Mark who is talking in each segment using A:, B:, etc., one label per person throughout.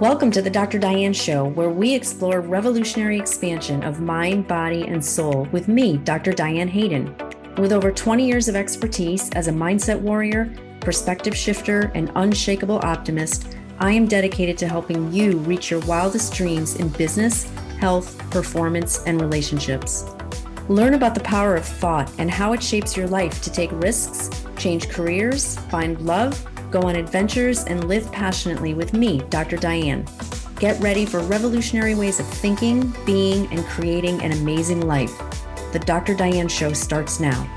A: Welcome to the Dr. Diane Show, where we explore revolutionary expansion of mind, body, and soul with me, Dr. Diane Hayden. With over 20 years of expertise as a mindset warrior, perspective shifter, and unshakable optimist, I am dedicated to helping you reach your wildest dreams in business, health, performance, and relationships. Learn about the power of thought and how it shapes your life to take risks, change careers, find love, go on adventures, and live passionately with me, Dr. Diane. Get ready for revolutionary ways of thinking, being, and creating an amazing life. The Dr. Diane Show starts now.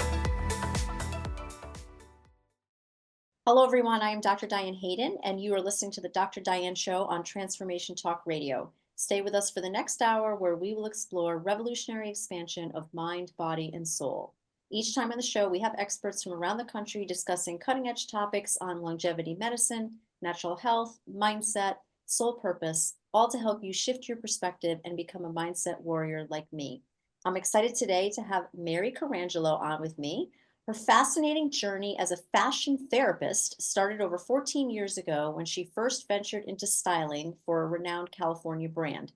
A: Hello, everyone. I am Dr. Diane Hayden, and you are listening to the Dr. Diane Show on Transformation Talk Radio. Stay with us for the next hour, where we will explore revolutionary expansion of mind, body, and soul. Each time on the show, we have experts from around the country discussing cutting-edge topics on longevity medicine, natural health, mindset, soul purpose, all to help you shift your perspective and become a mindset warrior like me. I'm excited today to have Mary Carangelo on with me. Her fascinating journey as a fashion therapist started over 14 years ago when she first ventured into styling for a renowned California brand.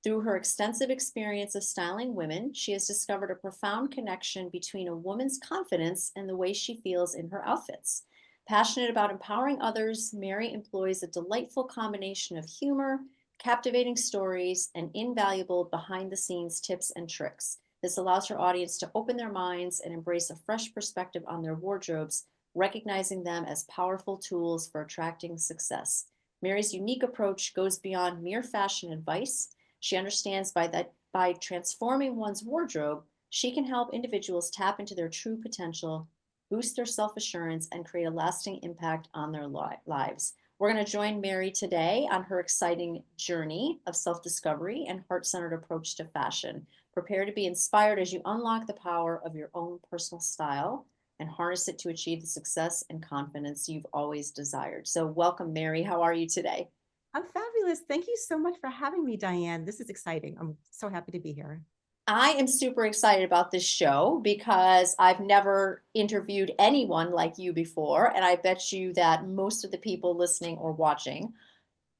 A: Through her extensive experience of styling women, she has discovered a profound connection between a woman's confidence and the way she feels in her outfits. Passionate about empowering others, Mary employs a delightful combination of humor, captivating stories, and invaluable behind-the-scenes tips and tricks. This allows her audience to open their minds and embrace a fresh perspective on their wardrobes, recognizing them as powerful tools for attracting success. Mary's unique approach goes beyond mere fashion advice. She understands that by transforming one's wardrobe, she can help individuals tap into their true potential, boost their self-assurance, and create a lasting impact on their lives. We're going to join Mary today on her exciting journey of self-discovery and heart-centered approach to fashion. Prepare to be inspired as you unlock the power of your own personal style and harness it to achieve the success and confidence you've always desired. So welcome, Mary. How are you today?
B: I'm fabulous. Thank you so much for having me, Diane. This is exciting. I'm so happy to be here.
A: I am super excited about this show because I've never interviewed anyone like you before. And I bet you that most of the people listening or watching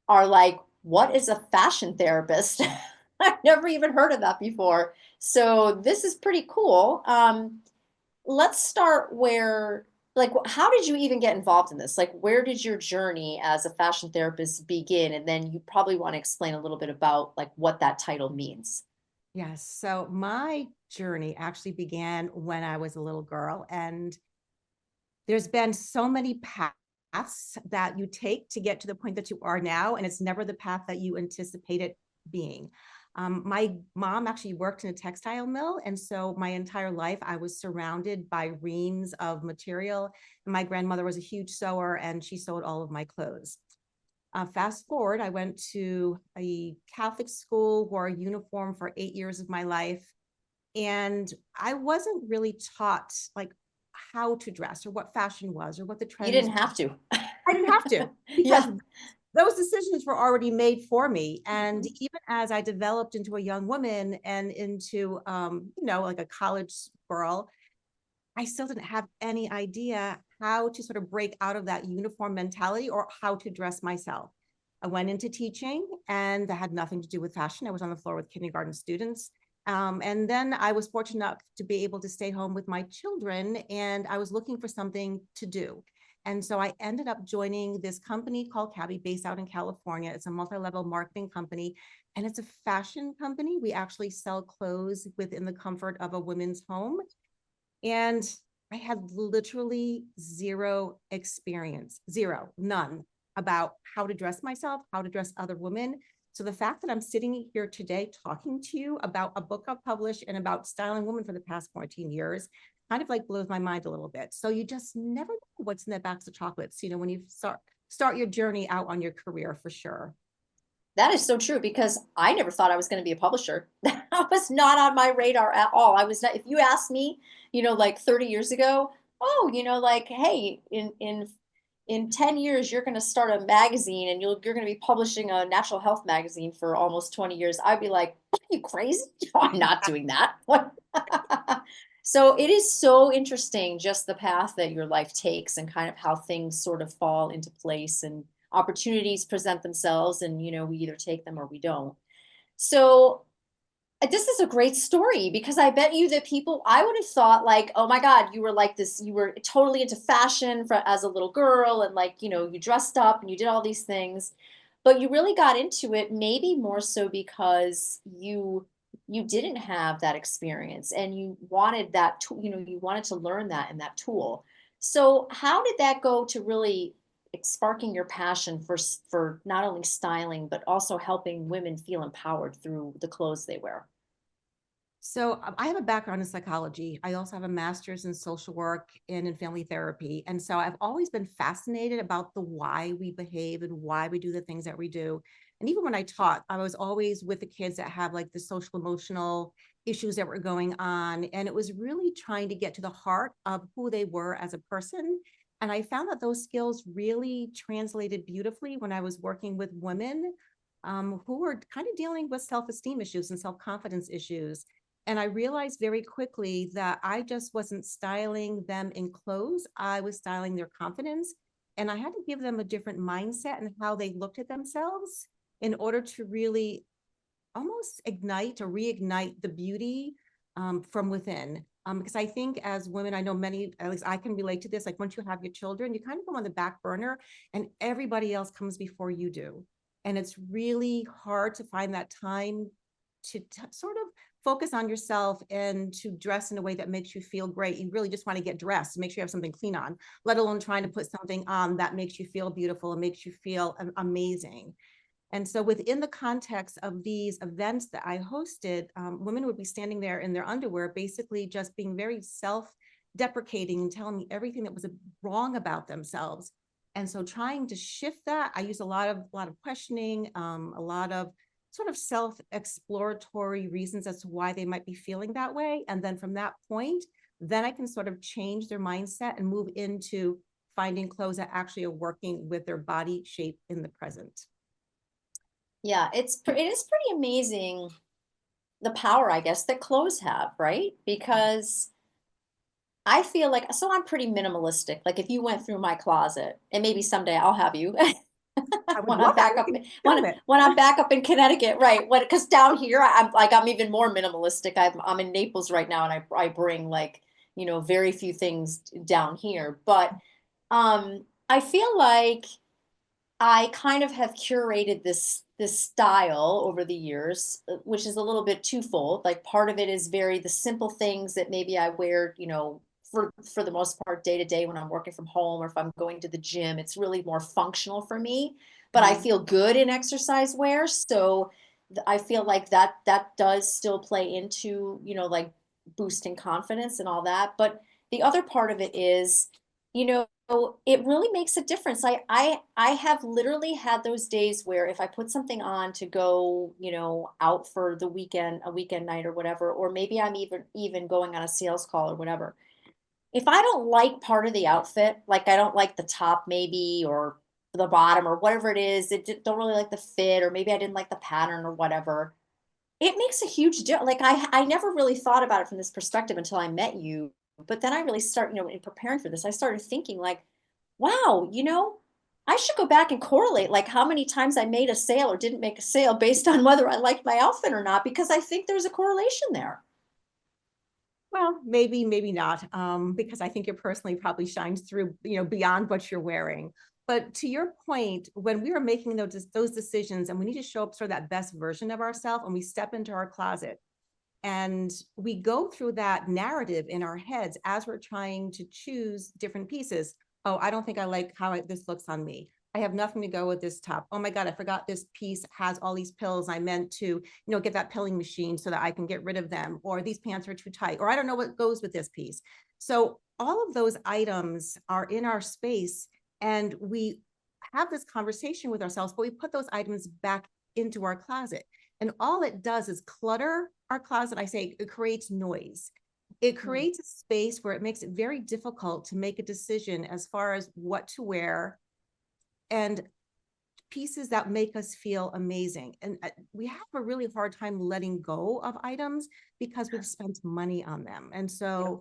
A: are like, what is a fashion therapist? I've never even heard of that before. So this is pretty cool. Let's start where, like, how did you even get involved in this? Like, where did your journey as a fashion therapist begin? And then you probably want to explain a little bit about like what that title means.
B: Yes. So my journey actually began when I was a little girl, and there's been so many paths that you take to get to the point that you are now, and it's never the path that you anticipated being. My mom actually worked in a textile mill, and so my entire life I was surrounded by reams of material. And my grandmother was a huge sewer, and she sewed all of my clothes. Fast forward, I went to a Catholic school, wore a uniform for 8 years of my life, and I wasn't really taught like how to dress or what fashion was or what the
A: You
B: trends.
A: didn't have to.
B: I didn't have to, because
A: Yeah.
B: those decisions were already made for me. And even as I developed into a young woman and into, like a college girl, I still didn't have any idea how to sort of break out of that uniform mentality or how to dress myself. I went into teaching, and that had nothing to do with fashion. I was on the floor with kindergarten students. And then I was fortunate enough to be able to stay home with my children, and I was looking for something to do. And so I ended up joining this company called Cabby, based out in California. It's a multi-level marketing company, and it's a fashion company. We actually sell clothes within the comfort of a woman's home. And I had literally zero experience, none, about how to dress myself, how to dress other women. So the fact that I'm sitting here today talking to you about a book I've published and about styling women for the past 14 years kind of like blows my mind a little bit. So you just never know what's in that box of chocolates, when you start your journey out on your career, for sure.
A: That is so true because I never thought I was going to be a publisher. That was not on my radar at all. I was not, if you asked me, like 30 years ago, oh, like, hey, in 10 years, you're going to start a magazine and you're going to be publishing a natural health magazine for almost 20 years. I'd be like, are you crazy? No, I'm not doing that. What? So it is so interesting, just the path that your life takes and kind of how things sort of fall into place and opportunities present themselves and, we either take them or we don't. So this is a great story because I bet you that I would have thought like, oh my God, you were like this, you were totally into fashion as a little girl and like, you dressed up and you did all these things, but you really got into it maybe more so because you didn't have that experience and you wanted you wanted to learn that and that tool. So how did that go to really sparking your passion for not only styling but also helping women feel empowered through the clothes they wear?
B: So I have a background in psychology. I also have a master's in social work and in family therapy. And so I've always been fascinated about the why we behave and why we do the things that we do. And even when I taught, I was always with the kids that have like the social emotional issues that were going on. And it was really trying to get to the heart of who they were as a person. And I found that those skills really translated beautifully when I was working with women who were kind of dealing with self-esteem issues and self-confidence issues. And I realized very quickly that I just wasn't styling them in clothes. I was styling their confidence. And I had to give them a different mindset and how they looked at themselves in order to really almost ignite or reignite the beauty from within. Because I think as women, I know many, at least I can relate to this, like once you have your children, you kind of go on the back burner and everybody else comes before you do. And it's really hard to find that time to sort of focus on yourself and to dress in a way that makes you feel great. You really just want to get dressed, make sure you have something clean on, let alone trying to put something on that makes you feel beautiful and makes you feel amazing. And so within the context of these events that I hosted, women would be standing there in their underwear, basically just being very self-deprecating and telling me everything that was wrong about themselves. And so trying to shift that, I use a lot of questioning, a lot of sort of self-exploratory reasons as to why they might be feeling that way. And then from that point, then I can sort of change their mindset and move into finding clothes that actually are working with their body shape in the present.
A: Yeah, it is pretty amazing the power, I guess, that clothes have, right? Because I feel like I'm pretty minimalistic. Like if you went through my closet, and maybe someday I'll have you
B: I would
A: when I'm
B: love it.
A: back
B: We
A: up
B: can film it.
A: when I'm back up in Connecticut, right? When because down here I'm even more minimalistic. I'm in Naples right now, and I bring like very few things down here, but I feel like I kind of have curated this style over the years, which is a little bit twofold. Like part of it is very the simple things that maybe I wear, for the most part day to day when I'm working from home or if I'm going to the gym. It's really more functional for me, but I
B: Mhm.
A: feel good in exercise wear. So I feel like that does still play into, like boosting confidence and all that. But the other part of it is, you know, it really makes a difference. I have literally had those days where if I put something on to go, out for the weekend, a weekend night or whatever, or maybe I'm even going on a sales call or whatever. If I don't like part of the outfit, like I don't like the top maybe or the bottom or whatever it is, don't really like the fit or maybe I didn't like the pattern or whatever. It makes a huge difference. Like I never really thought about it from this perspective until I met you. But then I really in preparing for this, I started thinking like, wow, I should go back and correlate like how many times I made a sale or didn't make a sale based on whether I liked my outfit or not, because I think there's a correlation there.
B: Well, maybe, maybe not, because I think it personally probably shines through, beyond what you're wearing. But to your point, when we are making those decisions and we need to show up sort of that best version of ourselves and we step into our closet and we go through that narrative in our heads as we're trying to choose different pieces. Oh, I don't think I like how this looks on me. I have nothing to go with this top. Oh my God, I forgot this piece has all these pills. I meant to, get that pilling machine so that I can get rid of them. Or these pants are too tight. Or I don't know what goes with this piece. So all of those items are in our space and we have this conversation with ourselves, but we put those items back into our closet. And all it does is clutter our closet. I say it creates noise. It
A: Hmm.
B: creates a space where it makes it very difficult to make a decision as far as what to wear and pieces that make us feel amazing. And we have a really hard time letting go of items because we've spent money on them. And
A: Yep.
B: so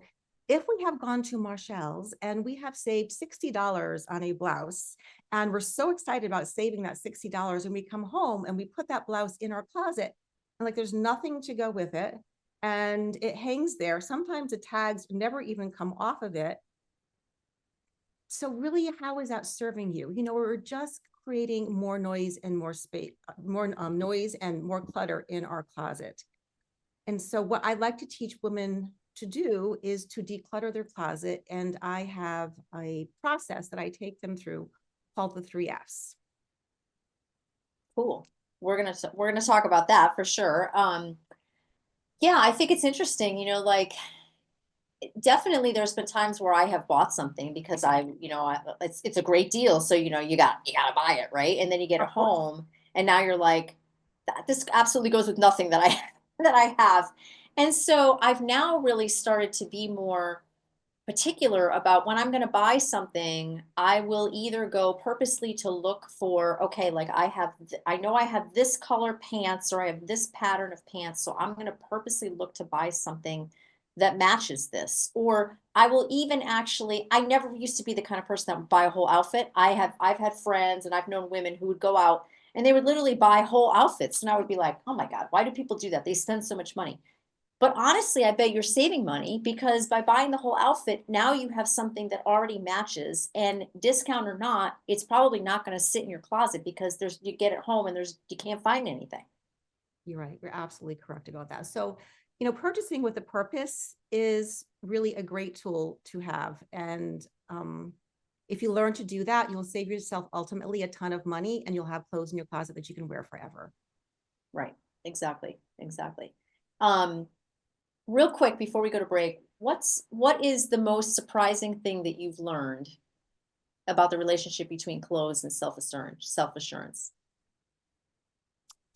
B: if we have gone to Marshall's and we have saved $60 on a blouse, and we're so excited about saving that $60, and we come home and we put that blouse in our closet, and like there's nothing to go with it, and it hangs there. Sometimes the tags never even come off of it. So really, how is that serving you? We're just creating more noise and more space, more noise and more clutter in our closet. And so what I like to teach women to do is to declutter their closet. And I have a process that I take them through called the 3 Fs.
A: Cool. We're gonna talk about that for sure. Yeah, I think it's interesting, like definitely there's been times where I have bought something because it's a great deal. So, you gotta buy it, right? And then you get it
B: Of course.
A: home and now you're like, this absolutely goes with nothing that I that I have. And so I've now really started to be more particular about when I'm going to buy something. I will either go purposely to look for, okay, like I know I have this color pants or I have this pattern of pants. So I'm going to purposely look to buy something that matches this. Or I will even actually, I never used to be the kind of person that would buy a whole outfit. I've had friends and I've known women who would go out and they would literally buy whole outfits. And I would be like, oh my God, why do people do that? They spend so much money. But honestly, I bet you're saving money because by buying the whole outfit, now you have something that already matches, and discount or not, it's probably not going to sit in your closet because you get it home and you can't find anything.
B: You're right. You're absolutely correct about that. So, purchasing with a purpose is really a great tool to have. And if you learn to do that, you'll save yourself ultimately a ton of money, and you'll have clothes in your closet that you can wear forever.
A: Right. Exactly. Exactly. Um, Real quick before we go to break, what is the most surprising thing that you've learned about the relationship between clothes and self-assurance, self-assurance?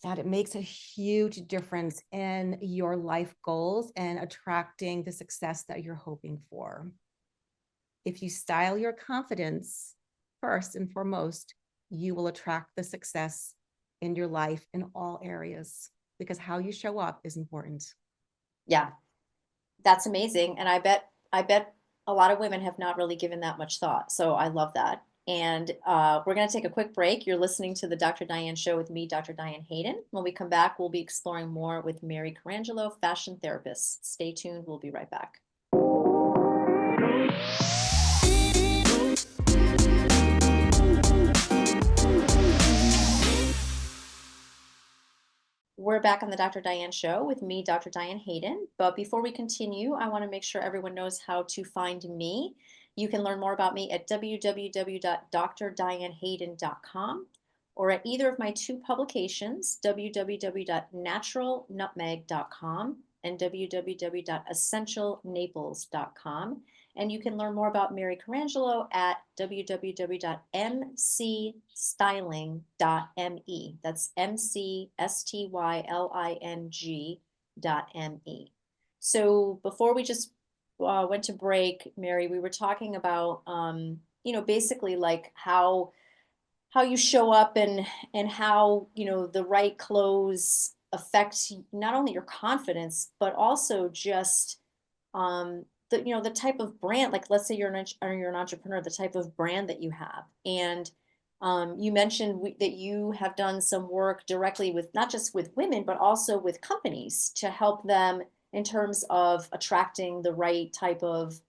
B: That it makes a huge difference in your life goals and attracting the success that you're hoping for. If you style your confidence first and foremost, you will attract the success in your life in all areas, because how you show up is important.
A: Yeah, that's amazing, and I bet a lot of women have not really given that much thought, so I love that. And we're going to take a quick break. You're listening to the Dr. Diane Show with me, Dr. Diane Hayden. When we come back, we'll be exploring more with Mary Carangelo, fashion therapist. Stay tuned. We'll be right back. We're back on the Dr. Diane Show with me, Dr. Diane Hayden. But before we continue, I want to make sure everyone knows how to find me. You can learn more about me at www.drdianehayden.com or at either of my two publications, www.naturalnutmeg.com and www.essentialnaples.com. And you can learn more about Mary Carangelo at www.mcstyling.me. That's MCSTYLING.me. So before we just went to break, Mary, we were talking about, basically like how you show up and how, the right clothes affect not only your confidence, but also just the type of brand, like let's say you're an entrepreneur, the type of brand that you have. And you mentioned that you have done some work directly with not just with women but also with companies to help them in terms of attracting the right type of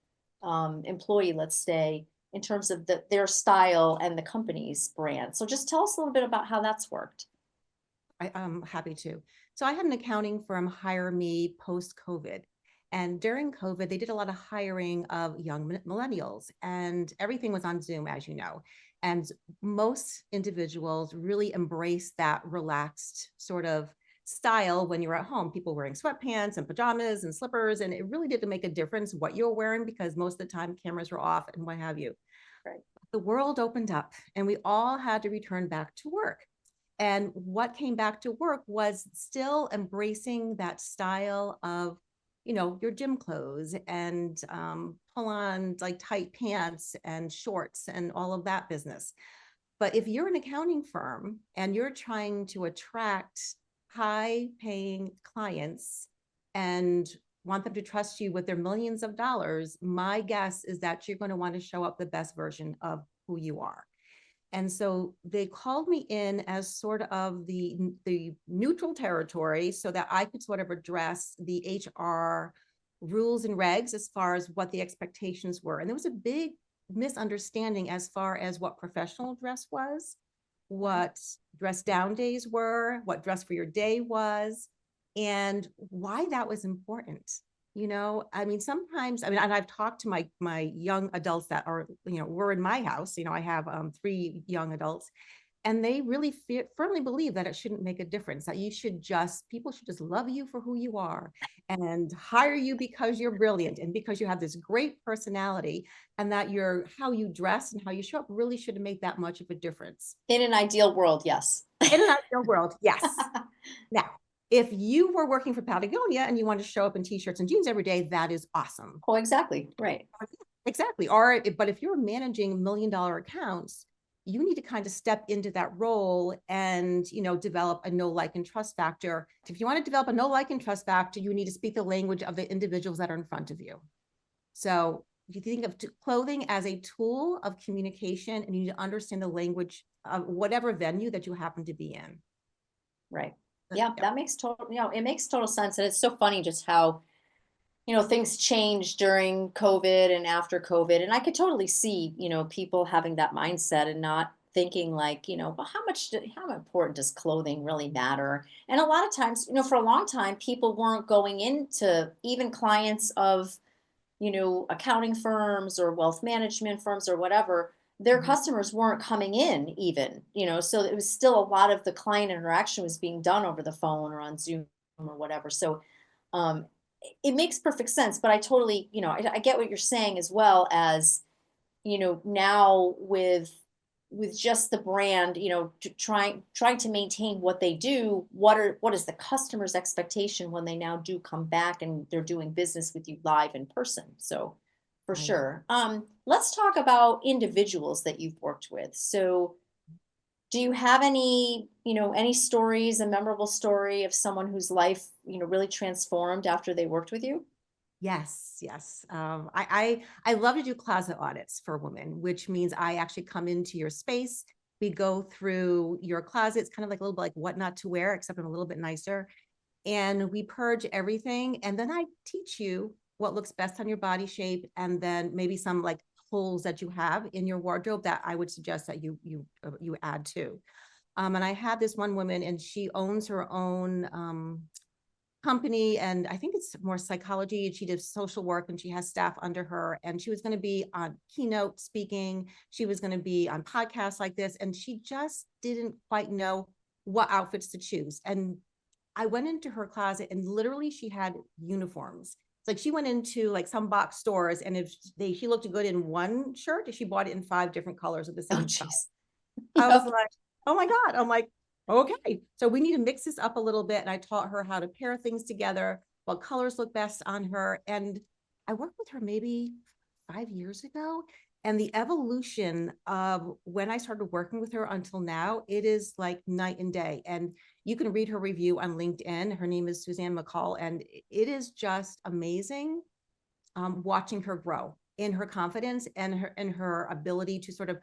A: employee, let's say, in terms of their style and the company's brand. So just tell us a little bit about how that's worked.
B: I'm happy to. So I had an accounting firm hire me post-COVID. And during COVID, they did a lot of hiring of young millennials, and everything was on Zoom, as you know. And most individuals really embrace that relaxed sort of style when you're at home, people wearing sweatpants and pajamas and slippers. And it really didn't make a difference what you're wearing because most of the time cameras were off and what have you.
A: Right.
B: The world opened up and we all had to return back to work. And what came back to work was still embracing that style of, your gym clothes and pull on like tight pants and shorts and all of that business. But if you're an accounting firm and you're trying to attract high paying clients and want them to trust you with their millions of dollars, my guess is that you're going to want to show up the best version of who you are. And so they called me in as sort of the neutral territory so that I could sort of address the HR rules and regs as far as what the expectations were. And there was a big misunderstanding as far as what professional dress was, what dress down days were, what dress for your day was, and why that was important. I mean, sometimes, I mean, and I've talked to my young adults that are, were in my house. I have 3 young adults, and they really firmly believe that it shouldn't make a difference, that people should just love you for who you are and hire you because you're brilliant and because you have this great personality, and that how you dress and how you show up really shouldn't make that much of a difference.
A: In an ideal world, yes.
B: In an ideal world, yes. Now, if you were working for Patagonia and you want to show up in t-shirts and jeans every day, that is awesome.
A: Oh, exactly. Right.
B: Exactly. But if you're managing $1 million accounts, you need to kind of step into that role and, develop a know, like, and trust factor. If you want to develop a know, like, and trust factor, you need to speak the language of the individuals that are in front of you. So you think of clothing as a tool of communication, and you need to understand the language of whatever venue that you happen to be in.
A: Right. Yeah, that makes total, it makes total sense. And it's so funny just how, things change during COVID and after COVID. And I could totally see, people having that mindset and not thinking like, well, how important does clothing really matter? And a lot of times, for a long time, people weren't going into even clients of, accounting firms or wealth management firms or whatever, their
B: Mhm.
A: customers weren't coming in even, so it was still a lot of the client interaction was being done over the phone or on Zoom or whatever. So um, it makes perfect sense, but I totally, I get what you're saying as well as, now with just the brand, trying to maintain what they do, what is the customer's expectation when they now do come back and they're doing business with you live in person. So for
B: Right.
A: sure. Let's talk about individuals that you've worked with. So do you have any stories, a memorable story of someone whose life, really transformed after they worked with you?
B: Yes, yes. I love to do closet audits for women, which means I actually come into your space. We go through your closets, kind of like a little bit like what not to wear, except I'm a little bit nicer. And we purge everything. And then I teach you what looks best on your body shape, and then maybe some like holes that you have in your wardrobe that I would suggest that you add to. And I had this one woman, and she owns her own company, and I think it's more psychology, and she does social work, and she has staff under her, and she was going to be on keynote speaking, she was going to be on podcasts like this, and she just didn't quite know what outfits to choose. And I went into her closet, and literally she had uniforms. It's like she went into like some box stores, and if she looked good in one shirt, she bought it in 5 different colors of the
A: Oh,
B: same style.
A: geez.
B: I was
A: Yep.
B: like, oh my God. I'm like, okay. So we need to mix this up a little bit. And I taught her how to pair things together, what colors look best on her. And I worked with her maybe 5 years ago. And the evolution of when I started working with her until now, it is like night and day. And you can read her review on LinkedIn. Her name is Suzanne McCall. And it is just amazing watching her grow in her confidence and her ability to sort of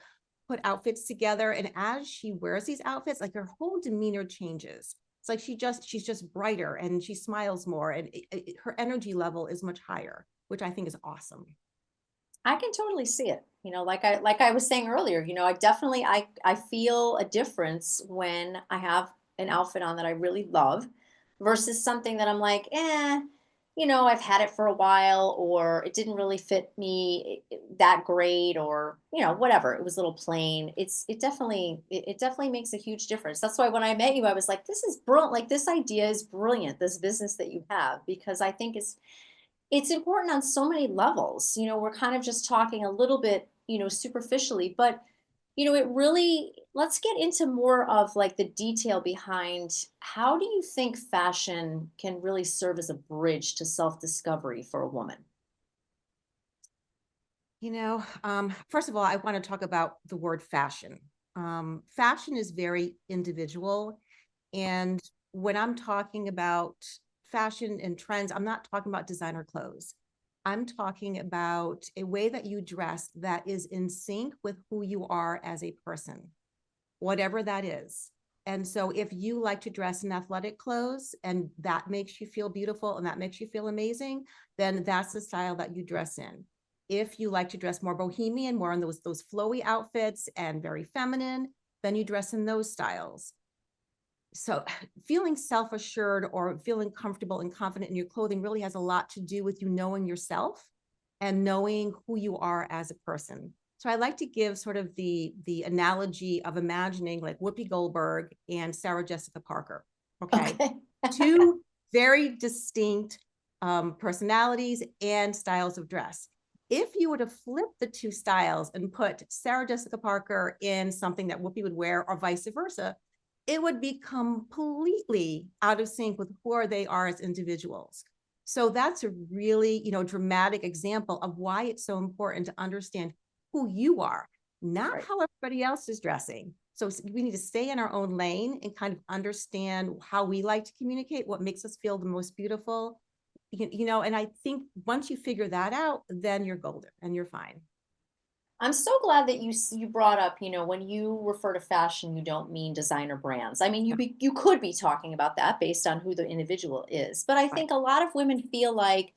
B: put outfits together. And as she wears these outfits, like her whole demeanor changes. It's like she's just brighter, and she smiles more, and her energy level is much higher, which I think is awesome.
A: I can totally see it. Like I was saying earlier, I feel a difference when I have an outfit on that I really love versus something that I'm like, I've had it for a while, or it didn't really fit me that great, or whatever. It was a little plain. It definitely makes a huge difference. That's why when I met you, I was like, this is brilliant. Like, this idea is brilliant. This business that you have, because I think it's important on so many levels. We're kind of just talking a little bit, superficially, but it really, let's get into more of like the detail behind how do you think fashion can really serve as a bridge to self-discovery for a woman?
B: First of all, I want to talk about the word fashion. Fashion is very individual. And when I'm talking about fashion and trends, I'm not talking about designer clothes. I'm talking about a way that you dress that is in sync with who you are as a person, whatever that is. And so if you like to dress in athletic clothes and that makes you feel beautiful and that makes you feel amazing, then that's the style that you dress in. If you like to dress more bohemian, more in those flowy outfits and very feminine, then you dress in those styles. So feeling self-assured or feeling comfortable and confident in your clothing really has a lot to do with you knowing yourself and knowing who you are as a person. So I like to give sort of the analogy of imagining like Whoopi Goldberg and Sarah Jessica Parker. Okay.
A: Okay.
B: Two very distinct personalities and styles of dress. If you were to flip the two styles and put Sarah Jessica Parker in something that Whoopi would wear or vice versa, it would be completely out of sync with who they are as individuals. So that's a really, dramatic example of why it's so important to understand who you are, not
A: Right.
B: how everybody else is dressing. So we need to stay in our own lane and kind of understand how we like to communicate, what makes us feel the most beautiful, and I think once you figure that out, then you're golden and you're fine.
A: I'm so glad that you brought up, when you refer to fashion, you don't mean designer brands. I mean, you could be talking about that based on who the individual is. But I
B: Right.
A: think a lot of women feel like,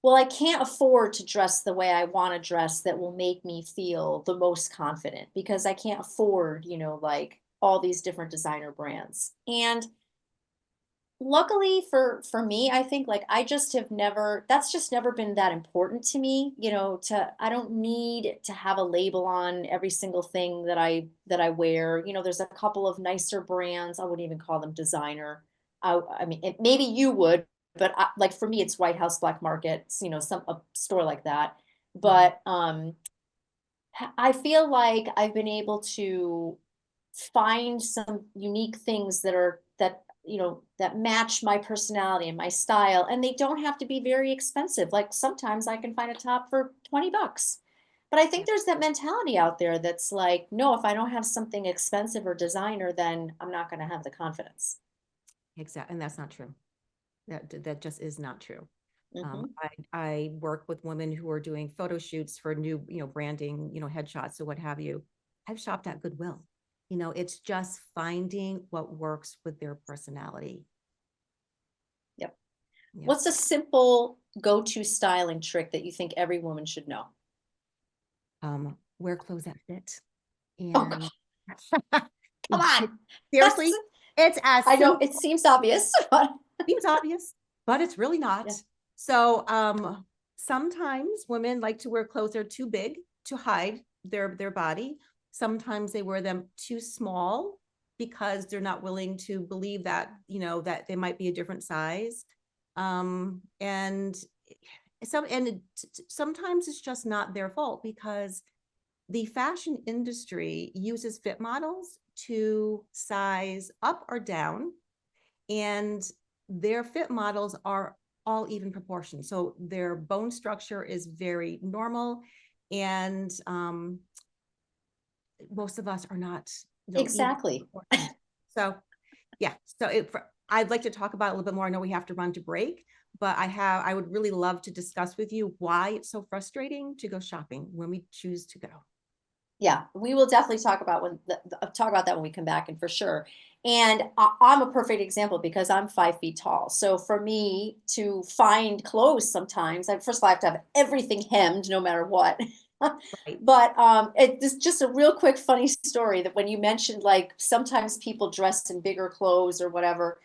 A: well, I can't afford to dress the way I want to dress that will make me feel the most confident because I can't afford, like all these different designer brands. And luckily for me, I think like I just have never that's just never been that important to me, to I don't need to have a label on every single thing that I wear. There's a couple of nicer brands. I wouldn't even call them designer. I mean, maybe you would, but like for me, it's White House Black Market, some a store like that.
B: Mhm.
A: But I feel like I've been able to find some unique things that match my personality and my style, and they don't have to be very expensive. Like sometimes I can find a top for $20. But I think
B: Yeah,
A: there's that mentality out there that's like, no, if I don't have something expensive or designer, then I'm not going to have the confidence.
B: exactly. And that's not true. That just is not true.
A: Hmm.
B: I work with women who are doing photo shoots for new, branding, headshots or what have you. I've shopped at Goodwill. It's just finding what works with their personality.
A: Yep.
B: Yep.
A: What's a simple go-to styling trick that you think every woman should know?
B: Wear clothes that fit.
A: Oh, God,
B: And
A: come on. That's,
B: seriously, it's as
A: I know
B: simple.
A: it seems obvious, but
B: Seems obvious, but it's really
A: yeah.
B: not. So sometimes women like to wear clothes that are too big to hide their body. Sometimes they wear them too small because they're not willing to believe that, that they might be a different size. And sometimes it's just not their fault because the fashion industry uses fit models to size up or down, and their fit models are all even proportions. So their bone structure is very normal, and most of us are not, even
A: Exactly.
B: proportioned. So yeah, so I'd like to talk about it a little bit more. I know we have to run to break, but I would really love to discuss with you why it's so frustrating to go shopping when we choose to go.
A: Yeah, we will definitely talk about talk about that when we come back, and for sure. And I'm a perfect example because I'm 5 feet tall. So for me to find clothes, sometimes, first of all, I have to have everything hemmed, no matter what.
B: Right.
A: But it's just a real quick funny story that when you mentioned like sometimes people dress in bigger clothes or whatever,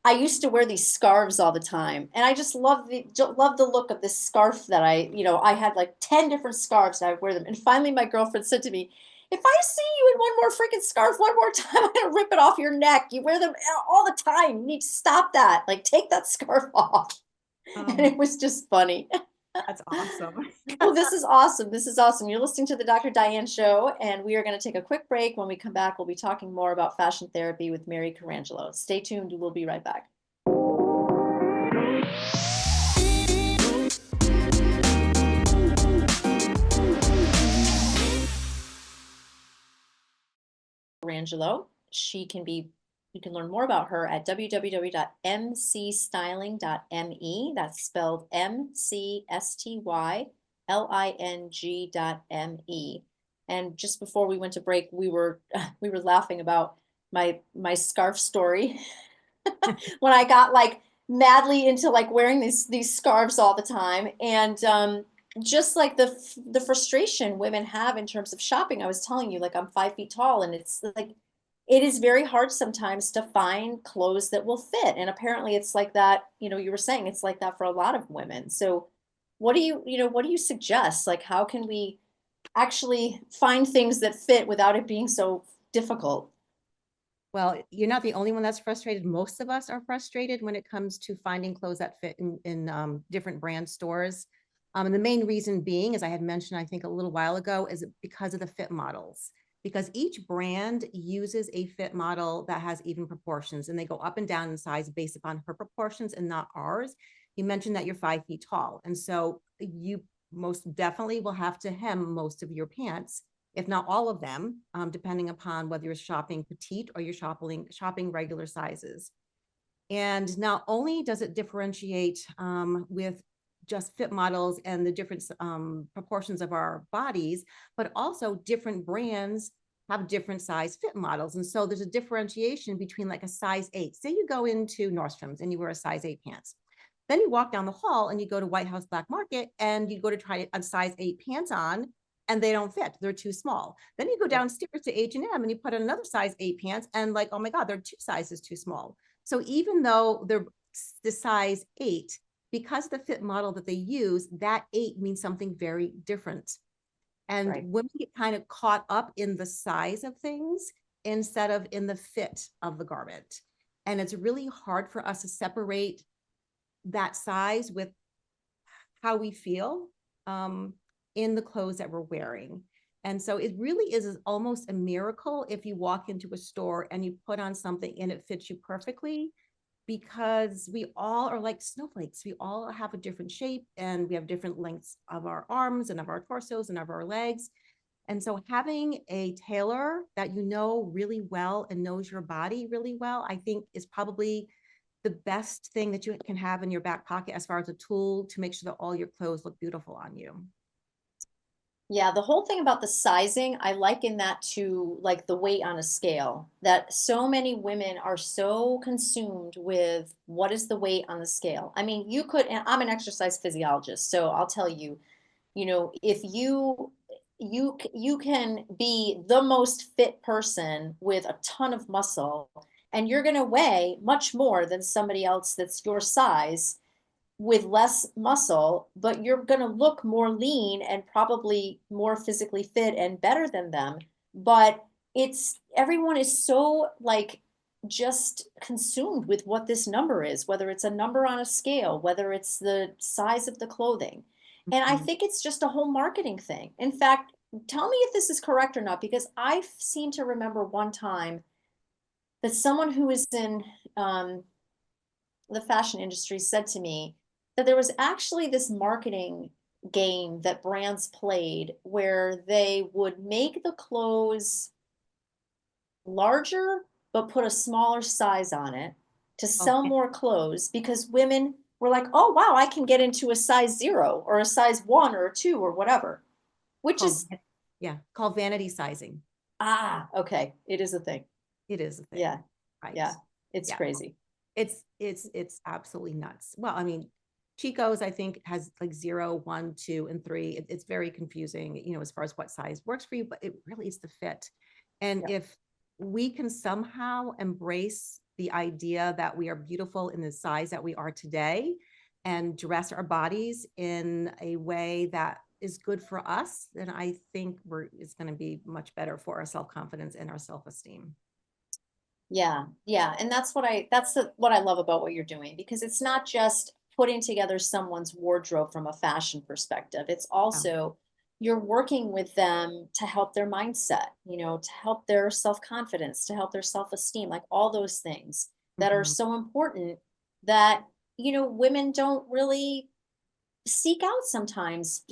A: I used to wear these scarves all the time, and I just love the look of this scarf that I had like 10 different scarves, and I would wear them. And finally my girlfriend said to me, "If I see you in one more freaking scarf one more time, I'm gonna rip it off your neck. You wear them all the time. You need to stop that. Like take that scarf off." And
B: Oh,
A: it was just funny.
B: that's awesome.
A: Well, this is awesome. This is awesome. You're listening to the Dr. Diane Show, and we are going to take a quick break. When we come back, we'll be talking more about fashion therapy with Mary Carangelo. Stay tuned. We'll be right back. Carangelo. She can be You can learn more about her at www.mcstyling.me. That's spelled MCSTYLING.me. And just before we went to break, we were we were laughing about my scarf story when I got like madly into like wearing these scarves all the time, and just like the frustration women have in terms of shopping. I was telling you, like, I'm 5 feet tall, and it's like it is very hard sometimes to find clothes that will fit. And apparently, it's like that. You were saying it's like that for a lot of women. So, what do you suggest? Like, how can we actually find things that fit without it being so difficult?
B: Well, you're not the only one that's frustrated. Most of us are frustrated when it comes to finding clothes that fit in different brand stores. And the main reason being, as I had mentioned, I think a little while ago, is because of the fit models. Because each brand uses a fit model that has even proportions, and they go up and down in size based upon her proportions and not ours. You mentioned that you're 5 feet tall, and so you most definitely will have to hem most of your pants, if not all of them, depending upon whether you're shopping petite or you're shopping regular sizes. And not only does it differentiate with just fit models and the different proportions of our bodies, but also different brands have different size fit models. And so there's a differentiation between like a size 8. Say you go into Nordstrom's and you wear a size 8 pants. Then you walk down the hall and you go to White House Black Market and you go to try a size 8 pants on, and they don't fit. They're too small. Then you go downstairs to H&M and you put on another size 8 pants, and like, oh my God, they're 2 sizes too small. So even though they're the size 8, because of the fit model that they use, that 8 means something very different. And
A: Right.
B: women get kind of caught up in the size of things instead of in the fit of the garment. And it's really hard for us to separate that size with how we feel in the clothes that we're wearing. And so it really is almost a miracle if you walk into a store and you put on something and it fits you perfectly, because we all are like snowflakes. We all have a different shape and we have different lengths of our arms and of our torsos and of our legs. And so having a tailor that you know really well and knows your body really well, I think is probably the best thing that you can have in your back pocket as far as a tool to make sure that all your clothes look beautiful on you.
A: Yeah, the whole thing about the sizing, I liken that to like the weight on a scale. That so many women are so consumed with what is the weight on the scale. I mean, you could, and I'm an exercise physiologist, so I'll tell you, if you can be the most fit person with a ton of muscle, and you're going to weigh much more than somebody else that's your size with less muscle, but you're going to look more lean and probably more physically fit and better than them. But it's everyone is so like just consumed with what this number is, whether it's a number on a scale, whether it's the size of the clothing. And I
B: Mhm.
A: think it's just a whole marketing thing. In fact, tell me if this is correct or not, because I seem to remember one time that someone who is in the fashion industry said to me that there was actually this marketing game that brands played where they would make the clothes larger but put a smaller size on it to
B: Called,
A: sell more clothes, because women were like, oh wow, I can get into a size 0 or a size 1 or a 2 or whatever, which
B: called,
A: is
B: yeah, called vanity sizing.
A: okay, it is a thing.
B: It is a thing,
A: Yeah,
B: right?
A: yeah, it's
B: Yeah,
A: crazy.
B: it's absolutely nuts. Well, I mean, Chico's I think has like 0, 1, 2, and 3. It's very confusing, as far as what size works for you, but it really is the fit. And
A: Yeah.
B: if we can somehow embrace the idea that we are beautiful in the size that we are today and dress our bodies in a way that is good for us, then I think it's going to be much better for our self-confidence and our self-esteem.
A: Yeah, yeah, and what I love about what you're doing, because it's not just putting together someone's wardrobe from a fashion perspective. It's
B: Yeah.
A: also you're working with them to help their mindset, to help their self-confidence, to help their self-esteem, like all those things that are
B: Mhm.
A: so important that, women don't really seek out sometimes,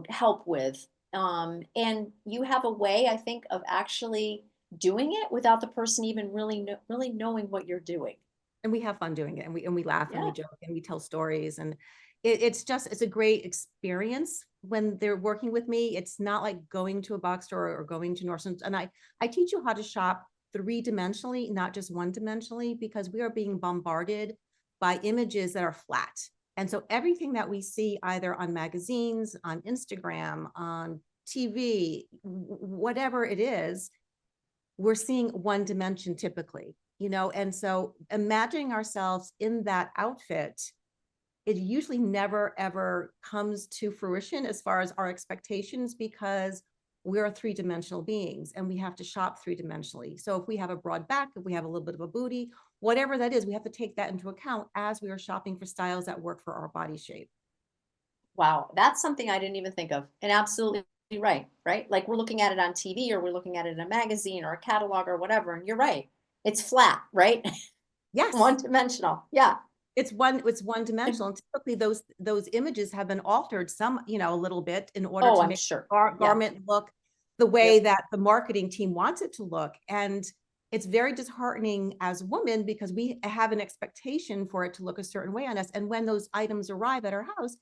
A: help with. And you have a way, I think, of actually doing it without the person even really knowing what you're doing.
B: And we have fun doing it, and we laugh and we
A: Yeah.
B: joke and we tell stories, and it's a great experience when they're working with me. It's not like going to a box store or going to Nordstrom's. And I teach you how to shop three-dimensionally, not just one-dimensionally, because we are being bombarded by images that are flat. And so everything that we see either on magazines, on Instagram, on TV, whatever it is, we're seeing one dimension typically, and so imagining ourselves in that outfit, it usually never ever comes to fruition as far as our expectations, because we're three-dimensional beings and we have to shop three-dimensionally. So if we have a broad back, if we have a little bit of a booty, whatever that is, we have to take that into account as we are shopping for styles that work for our body shape.
A: Wow, that's something I didn't even think of. And absolutely right, right? Like we're looking at it on TV or we're looking at it in a magazine or a catalog or whatever, and you're right. It's flat, right?
B: Yes.
A: One dimensional. Yeah.
B: It's one dimensional, and typically those images have been altered some, a little bit in order
A: Oh,
B: to
A: I'm
B: make
A: sure.
B: our
A: Yeah.
B: garment look the way
A: Yep.
B: that the marketing team wants it to look. And it's very disheartening as women, because we have an expectation for it to look a certain way on us. And when those items arrive at our house,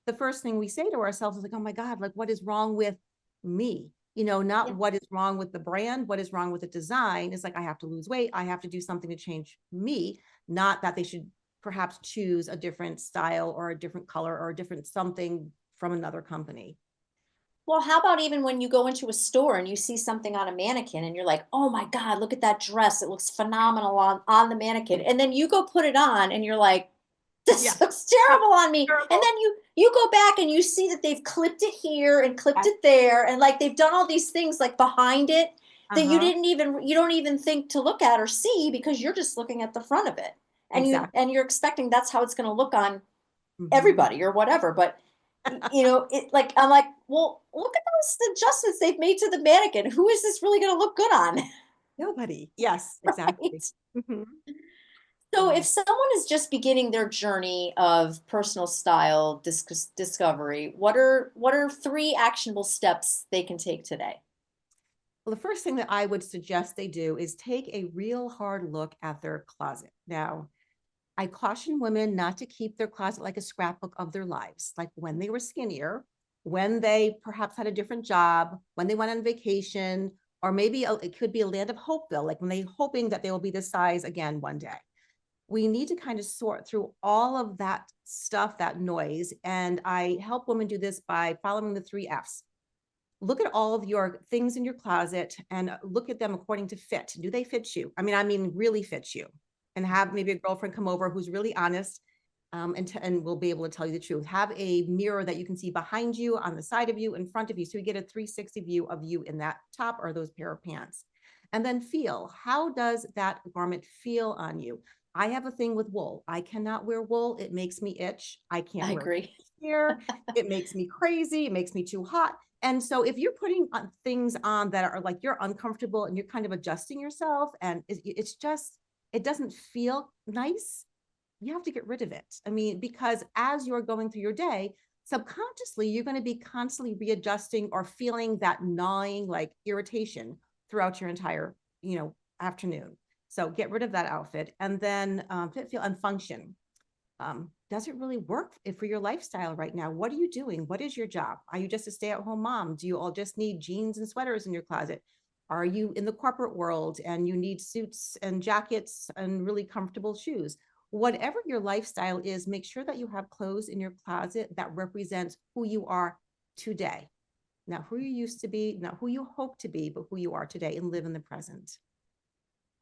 B: the first thing we say to ourselves is like, oh my God, like what is wrong with me? Not
A: Yeah.
B: what is wrong with the brand, what is wrong with the design. Is like, I have to lose weight, I have to do something to change me, not that they should perhaps choose a different style or a different color or a different something from another company.
A: Well, how about even when you go into a store and you see something on a mannequin and you're like, "Oh my God, look at that dress. It looks phenomenal on the mannequin." And then you go put it on and you're like,
B: Yeah.
A: "This looks terrible on me." And
B: Terrible.
A: then you go back and you see that they've clipped it here and clipped
B: Yes.
A: it there and like they've done all these things like behind it that
B: Uh-huh.
A: you don't even think to look at or see because you're just looking at the front of it.
B: Exactly.
A: And you're expecting that's how it's going to look on
B: Mhm.
A: everybody or whatever. But it like I'm like, well, look at those adjustments they've made to the mannequin. Who is this really going to look good on?
B: Nobody. Yes, exactly.
A: Right?
B: Mhm.
A: So
B: Yeah.
A: if someone is just beginning their journey of personal style discovery, what are three actionable steps they can take today?
B: Well, the first thing that I would suggest they do is take a real hard look at their closet. Now, I caution women not to keep their closet like a scrapbook of their lives, like when they were skinnier, when they perhaps had a different job, when they went on vacation, or maybe it could be a land of hopeville, like when they hoping that they will be this size again one day. We need to kind of sort through all of that stuff, that noise. And I help women do this by following the three F's. Look at all of your things in your closet and look at them according to fit. Do they fit you? I mean, really fit you. And have maybe a girlfriend come over who's really honest, and will be able to tell you the truth. Have a mirror that you can see behind you, on the side of you, in front of you, so you get a 360 view of you in that top or those pair of pants. And then feel, how does that garment feel on you? I have a thing with wool. I cannot wear wool. It makes me itch. I can't
A: I
B: wear
A: agree.
B: here. It makes me crazy. It makes me too hot. And so if you're putting things on that are like you're uncomfortable and you're kind of adjusting yourself and it's just, it doesn't feel nice, you have to get rid of it. I mean, because as you're going through your day, subconsciously, you're going to be constantly readjusting or feeling that gnawing, like irritation throughout your entire, afternoon. So get rid of that outfit, and then fit, feel, and function. Does it really work for your lifestyle right now? What are you doing? What is your job? Are you just a stay-at-home mom? Do you all just need jeans and sweaters in your closet? Are you in the corporate world and you need suits and jackets and really comfortable shoes? Whatever your lifestyle is, make sure that you have clothes in your closet that represents who you are today. Not who you used to be, not who you hope to be, but who you are today, and live in the present.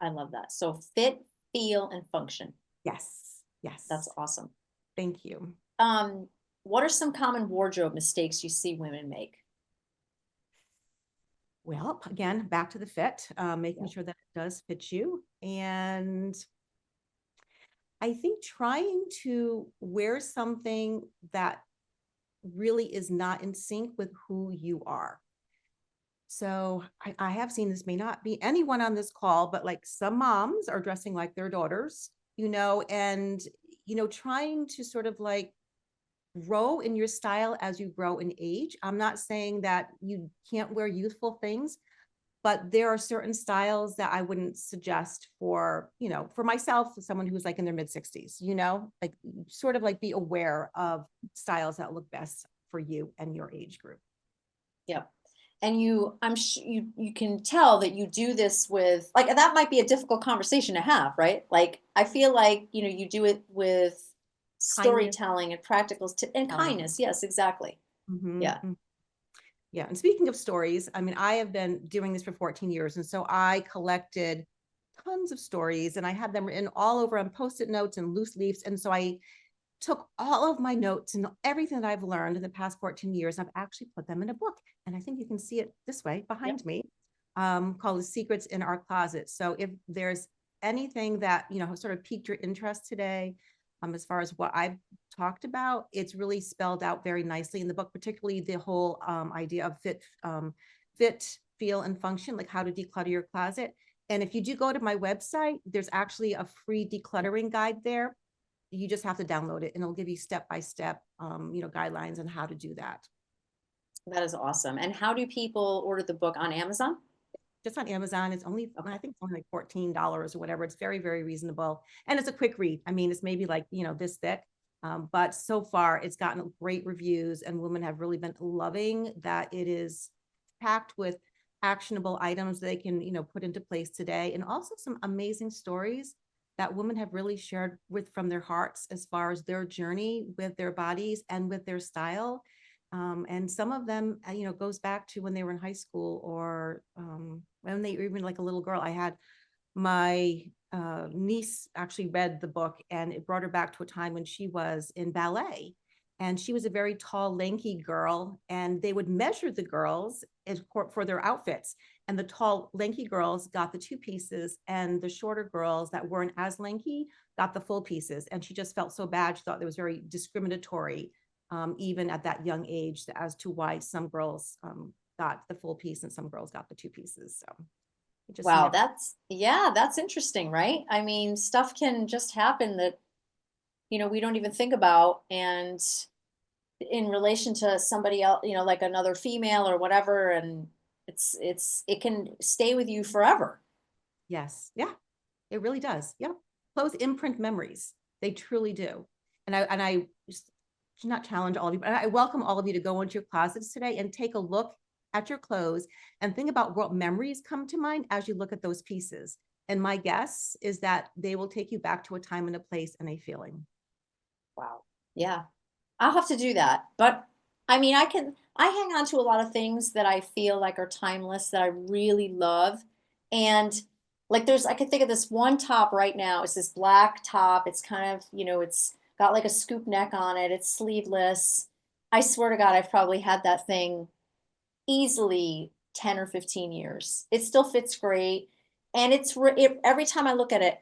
A: I love that. So fit, feel, and function.
B: Yes.
A: That's
B: Yes.
A: awesome.
B: Thank you.
A: Um, what are some common wardrobe mistakes you see women make?
B: Well, again, back to the fit, making
A: Yeah,
B: sure that it does fit you. And I think trying to wear something that really is not in sync with who you are. So I have seen, this may not be anyone on this call, but like some moms are dressing like their daughters, and, trying to sort of like grow in your style as you grow in age. I'm not saying that you can't wear youthful things, but there are certain styles that I wouldn't suggest for, for myself, someone who's like in their mid 60s, like sort of like be aware of styles that look best for you and your age group.
A: Yep. And I'm sure you can tell that you do this with, like, that might be a difficult conversation to have, right? Like, I feel like, you do it with
B: Kindness,
A: storytelling and practicals and
B: telling.
A: kindness. Yes, exactly. Yeah.
B: Mhm. Yeah. And speaking of stories, I mean, I have been doing this for 14 years. And so I collected tons of stories and I had them written all over on post-it notes and loose leaves. And so I took all of my notes and everything that I've learned in the past 14 years. I've actually put them in a book. And I think you can see it this way
A: Yep.
B: behind me, called The Secrets in Our Closet. So if there's anything that, sort of piqued your interest today, as far as what I've talked about, it's really spelled out very nicely in the book, particularly the whole idea of fit, feel, and function, like how to declutter your closet. And if you do go to my website, there's actually a free decluttering guide there. You just have to download it and it'll give you step-by-step, guidelines on how to do that.
A: That is awesome. And how do people order the book on Amazon?
B: Just on Amazon. It's only,
A: Okay.
B: I think it's only like $14 or whatever. It's very, very reasonable. And it's a quick read. I mean, it's maybe like, this thick. But so far it's gotten great reviews and women have really been loving that it is packed with actionable items they can, put into place today. And also some amazing stories that women have really shared with from their hearts as far as their journey with their bodies and with their style. And some of them, goes back to when they were in high school or when they were even like a little girl. I had my niece actually read the book and it brought her back to a time when she was in ballet. And she was a very tall, lanky girl, and they would measure the girls for their outfits. And the tall, lanky girls got the two pieces, and the shorter girls that weren't as lanky got the full pieces. And she just felt so bad. She thought it was very discriminatory, even at that young age, as to why some girls got the full piece and some girls got the two pieces. So it just
A: Wow,
B: never.
A: that's interesting, right? I mean, stuff can just happen that, we don't even think about. And in relation to somebody else, like another female or whatever, and it can stay with you forever.
B: Yes. Yeah, it really does. Yeah. Clothes imprint memories. They truly do. And I just should not challenge all of you, but I welcome all of you to go into your closets today and take a look at your clothes and think about what memories come to mind as you look at those pieces. And my guess is that they will take you back to a time and a place and a feeling.
A: Wow. Yeah. I'll have to do that. But I mean, I hang on to a lot of things that I feel like are timeless that I really love. And like I can think of this one top right now. It's this black top. It's kind of, it's got like a scoop neck on it. It's sleeveless. I swear to God, I've probably had that thing easily 10 or 15 years. It still fits great. And every time I look at it,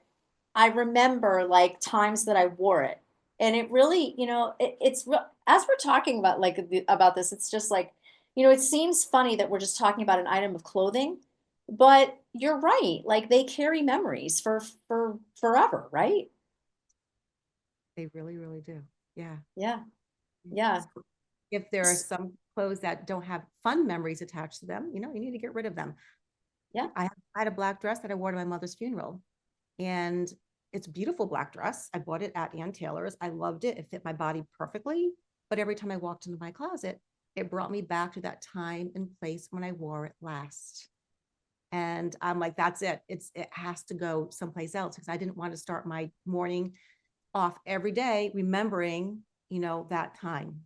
A: I remember like times that I wore it. And it really, as we're talking about about this, it's just like, it seems funny that we're just talking about an item of clothing, but you're right. Like they carry memories for forever, right?
B: They really, really do. Yeah.
A: Yeah. Yeah.
B: So if there are some clothes that don't have fun memories attached to them, you need to get rid of them.
A: Yeah.
B: I had a black dress that I wore to my mother's funeral, and it's a beautiful black dress. I bought it at Ann Taylor's. I loved it. It fit my body perfectly. But every time I walked into my closet, it brought me back to that time and place when I wore it last. And I'm like, that's it. It has to go someplace else because I didn't want to start my morning off every day remembering, that time.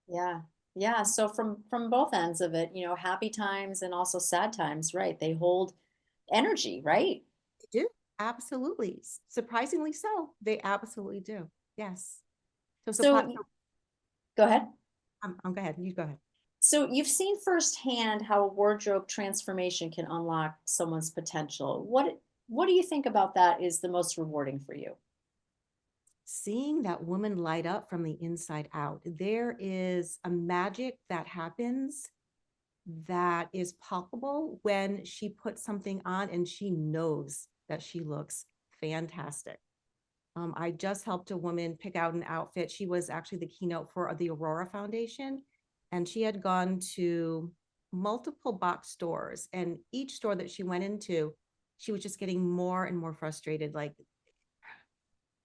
A: Yeah. Yeah. So from both ends of it, happy times and also sad times, right? They hold energy, right?
B: They do. Absolutely. Surprisingly so. They absolutely do. Yes. So,
A: So go ahead.
B: go ahead. You go ahead.
A: So you've seen firsthand how a wardrobe transformation can unlock someone's potential. What do you think about that is the most rewarding for you?
B: Seeing that woman light up from the inside out, there is a magic that happens that is palpable when she puts something on and she knows that she looks fantastic. I just helped a woman pick out an outfit. She was actually the keynote for the Aurora Foundation, and she had gone to multiple box stores, and each store that she went into, she was just getting more and more frustrated. Like,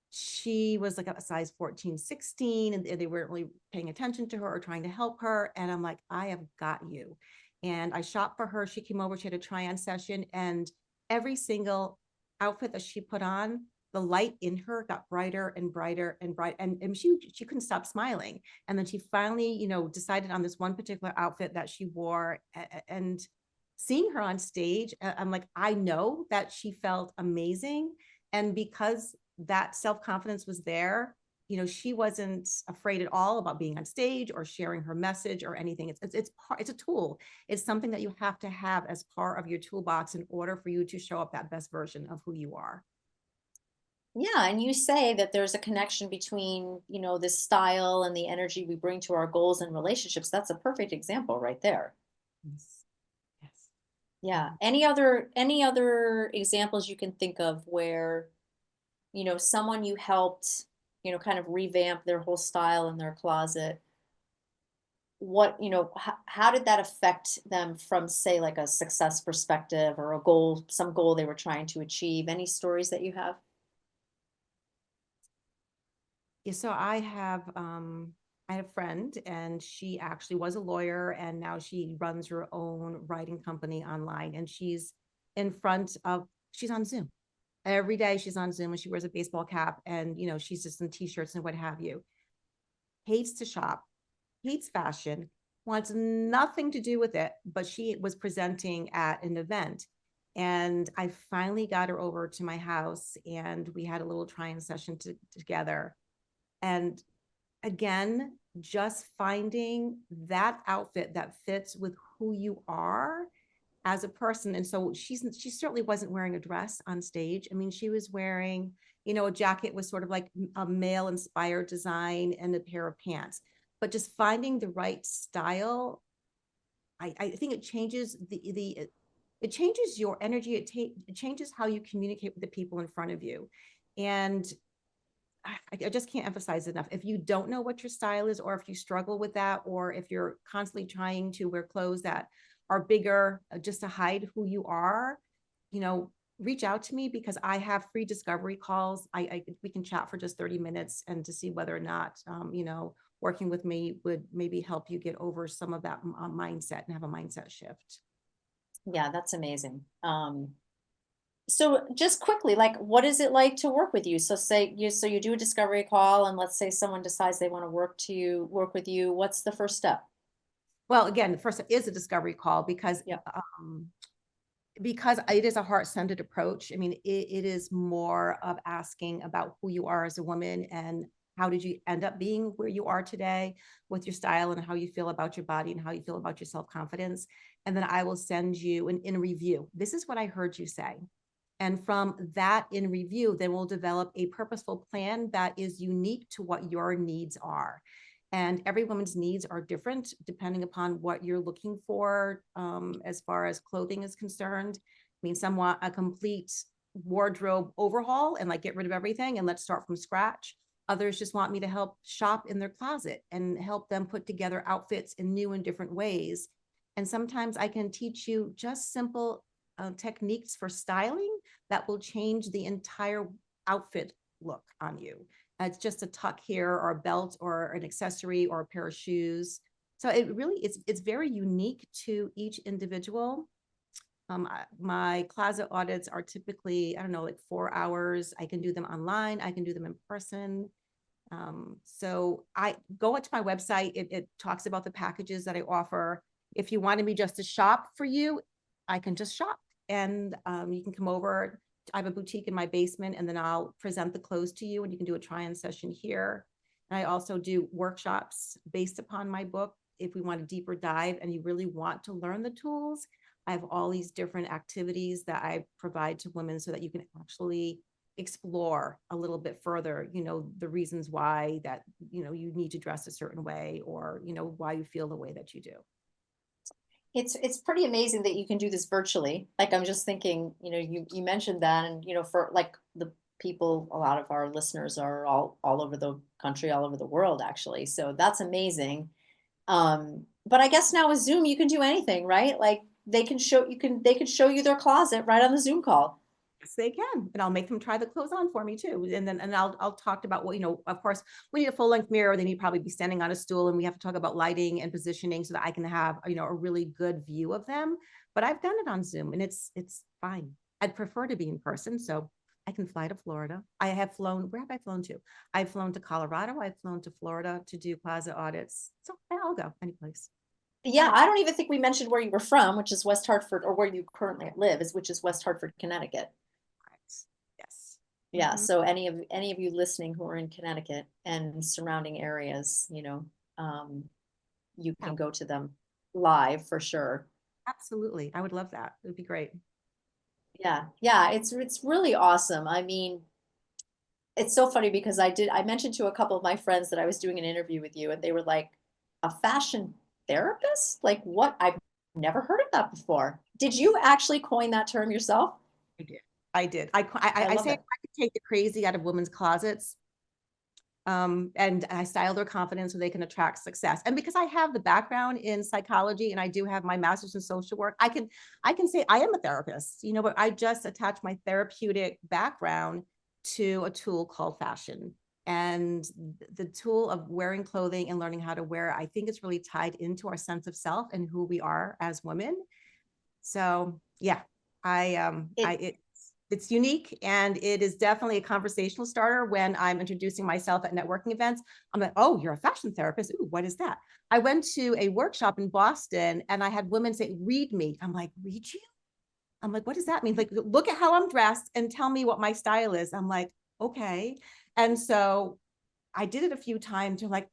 B: she was like a size 14, 16, and they weren't really paying attention to her or trying to help her. And I'm like, I have got you. And I shopped for her. She came over, she had a try on session, and every single outfit that she put on, the light in her got brighter and brighter and bright. And she couldn't stop smiling. And then she finally, decided on this one particular outfit that she wore. And seeing her on stage, I'm like, I know that she felt amazing. And because that self-confidence was there, she wasn't afraid at all about being on stage or sharing her message or anything. It's a tool. It's something that you have to have as part of your toolbox in order for you to show up that best version of who you are.
A: Yeah, and you say that there's a connection between, this style and the energy we bring to our goals and relationships. That's a perfect example right there.
B: Yes. Yes.
A: Yeah. Any other examples you can think of where, someone you helped, kind of revamp their whole style in their closet? How did that affect them from, say, like a success perspective or a goal, some goal they were trying to achieve? Any stories that you have?
B: Yeah, so I had a friend, and she actually was a lawyer, and now she runs her own writing company online, and she's on Zoom. Every day she's on Zoom, and she wears a baseball cap, and she's just in t-shirts and what have you. Hates to shop, hates fashion, wants nothing to do with it, but she was presenting at an event. And I finally got her over to my house, and we had a little trying session together. And again, just finding that outfit that fits with who you are as a person. And so she certainly wasn't wearing a dress on stage. I mean, she was wearing, a jacket was sort of like a male inspired design, and a pair of pants. But just finding the right style, I think it changes it changes your energy. It changes how you communicate with the people in front of you. And I just can't emphasize enough. If you don't know what your style is, or if you struggle with that, or if you're constantly trying to wear clothes that are bigger just to hide who you are, you know, reach out to me, because I have free discovery calls. We can chat for just 30 minutes, and to see whether or not, working with me would maybe help you get over some of that mindset and have a mindset shift.
A: Yeah, that's amazing. So just quickly, like, what is it like to work with you? So you do a discovery call, and let's say someone decides they want to work with you. What's the first step?
B: Well, again, the first is a discovery call,
A: Yeah.
B: because it is a heart-centered approach. I mean, it is more of asking about who you are as a woman, and how did you end up being where you are today with your style, and how you feel about your body, and how you feel about your self-confidence. And then I will send you an in review. This is what I heard you say. And from that in review, then we'll develop a purposeful plan that is unique to what your needs are. And every woman's needs are different depending upon what you're looking for, as far as clothing is concerned. I mean, some want a complete wardrobe overhaul and like get rid of everything and let's start from scratch. Others just want me to help shop in their closet and help them put together outfits in new and different ways. And sometimes I can teach you just simple techniques for styling that will change the entire outfit look on you. It's just a tuck here, or a belt, or an accessory, or a pair of shoes. So it really it's very unique to each individual. My closet audits are typically, I don't know, like 4 hours. I can do them online. I can do them in person. So I go to my website. It talks about the packages that I offer. If you wanted me just to shop for you, I can just shop, and you can come over. I have a boutique in my basement, and then I'll present the clothes to you, and you can do a try-on session here. And I also do workshops based upon my book. If we want a deeper dive and you really want to learn the tools, I have all these different activities that I provide to women so that you can actually explore a little bit further, the reasons why that, you need to dress a certain way, or, why you feel the way that you do.
A: It's pretty amazing that you can do this virtually. Like, I'm just thinking, you mentioned that, and for like the people, a lot of our listeners are all over the country, all over the world, actually. So that's amazing. But I guess now with Zoom, you can do anything, right? Like they can show you their closet right on the Zoom call.
B: Yes, they can, and I'll make them try the clothes on for me too. And then, I'll talk about what, of course, we need a full length mirror. They need to probably be standing on a stool, and we have to talk about lighting and positioning so that I can have, a really good view of them. But I've done it on Zoom, and it's fine. I'd prefer to be in person, so I can fly to Florida. I have flown. Where have I flown to? I've flown to Colorado. I've flown to Florida to do closet audits. So I'll go anyplace.
A: Yeah, I don't even think we mentioned where you were from, which is West Hartford, or where you currently live, which is West Hartford, Connecticut.
B: Right. Yes.
A: Yeah,
B: Mhm.
A: so any of you listening who are in Connecticut and surrounding areas, you
B: Yeah,
A: can go to them live for sure.
B: absolutely. I would love that. It would be great.
A: Yeah, yeah, it's really awesome. I mean, it's so funny because I mentioned to a couple of my friends that I was doing an interview with you, and they were like, "A fashion therapist? Like what? I've never heard of that before." Did you actually coin that term yourself?
B: I did. I did. I
A: I love
B: say I
A: it.
B: could take the crazy out of women's closets. And I style their confidence so they can attract success. And because I have the background in psychology and I do have my master's in social work, I can say I am a therapist, but I just attach my therapeutic background to a tool called fashion. And the tool of wearing clothing and learning how to wear, I think it's really tied into our sense of self and who we are as women. So yeah,
A: It
B: it's unique, and it is definitely a conversational starter when I'm introducing myself at networking events. I'm like, oh, you're a fashion therapist. Ooh, what is that? I went to a workshop in Boston and I had women say, read me. I'm like, read you? I'm like, what does that mean? Like, look at how I'm dressed and tell me what my style is. I'm like, okay. And so I did it a few times. You're like,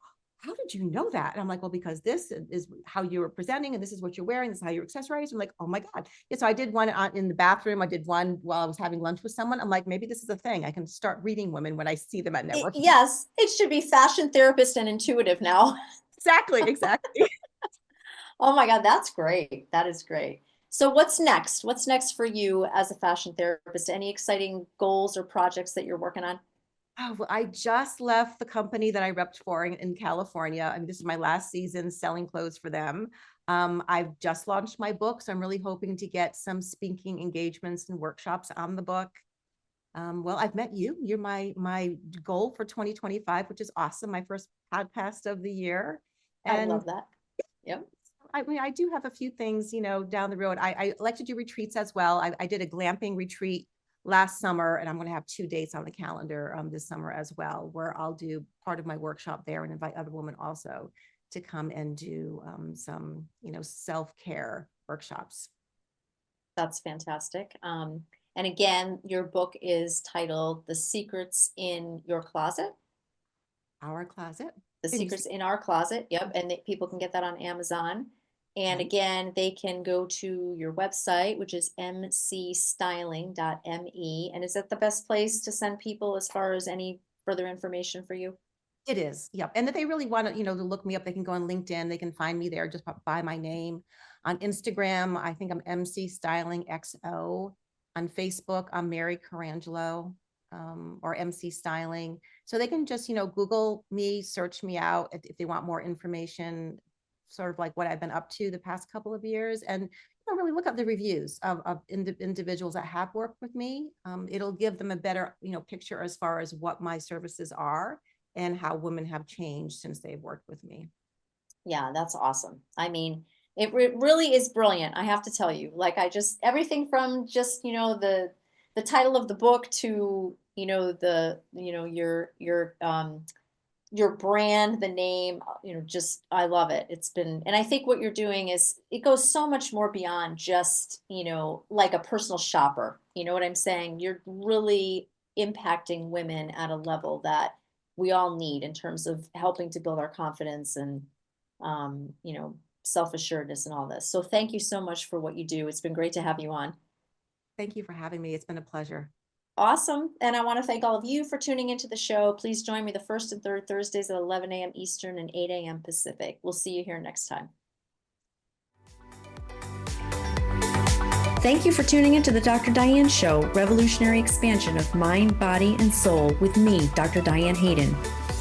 B: how did you know that? And I'm like, well, because this is how you were presenting, and this is what you're wearing, this is how you're accessorized. I'm like, oh my God. Yeah, so I did one in the bathroom. I did one while I was having lunch with someone. I'm like, maybe this is a thing. I can start reading women when I see them at networking.
A: yes, it should be fashion therapist and intuitive now.
B: Exactly, exactly.
A: Oh my God, that's great. That is great. So what's next? What's next for you as a fashion therapist? Any exciting goals or projects that you're working on?
B: Oh, well, I just left the company that I repped for in California. I mean, this is my last season selling clothes for them. I've just launched my book, so I'm really hoping to get some speaking engagements and workshops on the book. Well, I've met you. You're my goal for 2025, which is awesome. My first podcast of the year.
A: I
B: And
A: love that. Yep.
B: I mean, I do have a few things, down the road. I like to do retreats as well. I did a glamping retreat last summer, and I'm going to have 2 dates on the calendar this summer as well, where I'll do part of my workshop there and invite other women also to come and do some, self-care workshops.
A: That's fantastic. And again, your book is titled The Secrets in Your Closet.
B: Our closet.
A: The
B: And you
A: Secrets in Our Closet. Yep. And people can get that on Amazon. And
B: can.
A: again, they can go to your website, which is mcstyling.me. And is that the best place to send people as far as any further information for you?
B: It is, yep. And if they really want to, to look me up, they can go on LinkedIn. They can find me there just by my name. On Instagram, I think I'm MC Styling XO. On Facebook, I'm Mary Carangelo, or MC Styling. So they can just, Google me, search me out if they want more information, sort of like what I've been up to the past couple of years, and really look up the reviews of individuals that have worked with me. It'll give them a better, picture as far as what my services are and how women have changed since they've worked with me.
A: Yeah, that's awesome. I mean, it really is brilliant. I have to tell you, like I just everything from just the title of the book to your brand, the name, just I love it. It's been, and I think what you're doing is it goes so much more beyond just, like a personal shopper. You know what I'm saying? You're really impacting women at a level that we all need in terms of helping to build our confidence and, self-assuredness and all this. So thank you so much for what you do. It's been great to have you on.
B: Thank you for having me. It's been a pleasure.
A: Awesome. And I want to thank all of you for tuning into the show. Please join me the first and third Thursdays at 11 a.m. Eastern and 8 a.m. Pacific. We'll see you here next time. Thank you for tuning into the Dr. Diane Show, revolutionary expansion of mind, body, and soul with me, Dr. Diane Hayden.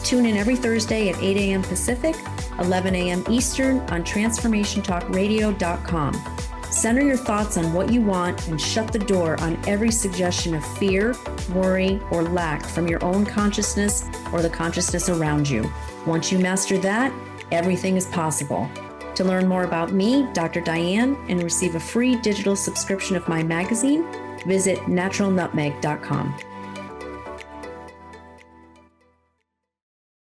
A: Tune in every Thursday at 8 a.m. Pacific, 11 a.m. Eastern on transformationtalkradio.com. Center your thoughts on what you want and shut the door on every suggestion of fear, worry, or lack from your own consciousness or the consciousness around you. Once you master that, everything is possible. To learn more about me, Dr. Diane, and receive a free digital subscription of my magazine, visit naturalnutmeg.com.